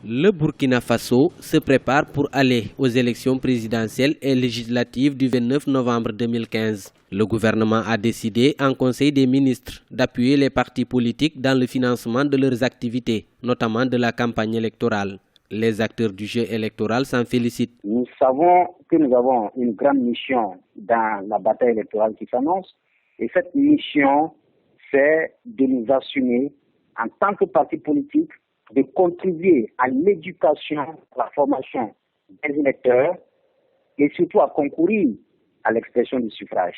Le Burkina Faso se prépare pour aller aux élections présidentielles et législatives du 29 novembre 2015. Le gouvernement a décidé en Conseil des ministres d'appuyer les partis politiques dans le financement de leurs activités, notamment de la campagne électorale. Les acteurs du jeu électoral s'en félicitent. Nous savons que nous avons une grande mission dans la bataille électorale qui s'annonce et cette mission, c'est de nous assumer en tant que parti politique de contribuer à l'éducation, à la formation des électeurs et surtout à concourir à l'expression du suffrage.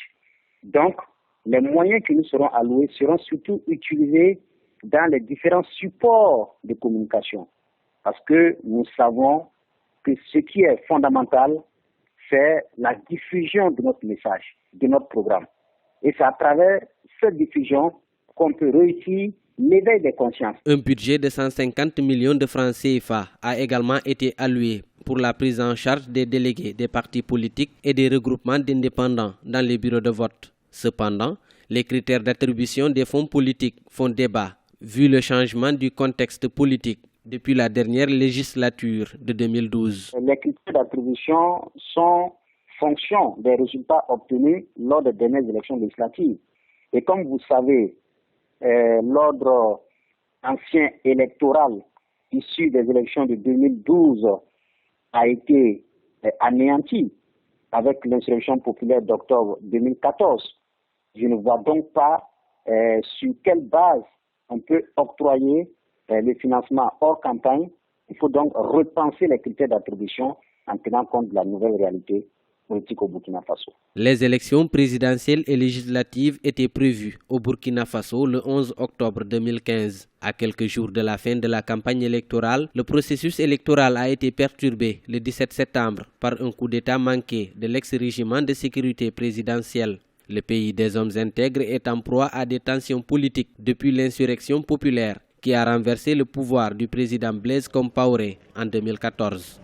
Donc, les moyens que nous serons alloués seront surtout utilisés dans les différents supports de communication. Parce que nous savons que ce qui est fondamental, c'est la diffusion de notre message, de notre programme. Et c'est à travers cette diffusion qu'on peut réussir l'éveil des consciences. Un budget de 150 millions de francs CFA a également été alloué pour la prise en charge des délégués des partis politiques et des regroupements d'indépendants dans les bureaux de vote. Cependant, les critères d'attribution des fonds politiques font débat, vu le changement du contexte politique depuis la dernière législature de 2012. Les critères d'attribution sont fonction des résultats obtenus lors des dernières élections législatives. Et comme vous savez, l'ordre ancien électoral issu des élections de 2012 a été anéanti avec l'insurrection populaire d'octobre 2014. Je ne vois donc pas sur quelle base on peut octroyer le financement hors campagne. Il faut donc repenser les critères d'attribution en tenant compte de la nouvelle réalité politique au Burkina Faso. Les élections présidentielles et législatives étaient prévues au Burkina Faso le 11 octobre 2015. À quelques jours de la fin de la campagne électorale, le processus électoral a été perturbé le 17 septembre par un coup d'État manqué de l'ex-régiment de sécurité présidentielle. Le pays des hommes intègres est en proie à des tensions politiques depuis l'insurrection populaire qui a renversé le pouvoir du président Blaise Compaoré en 2014.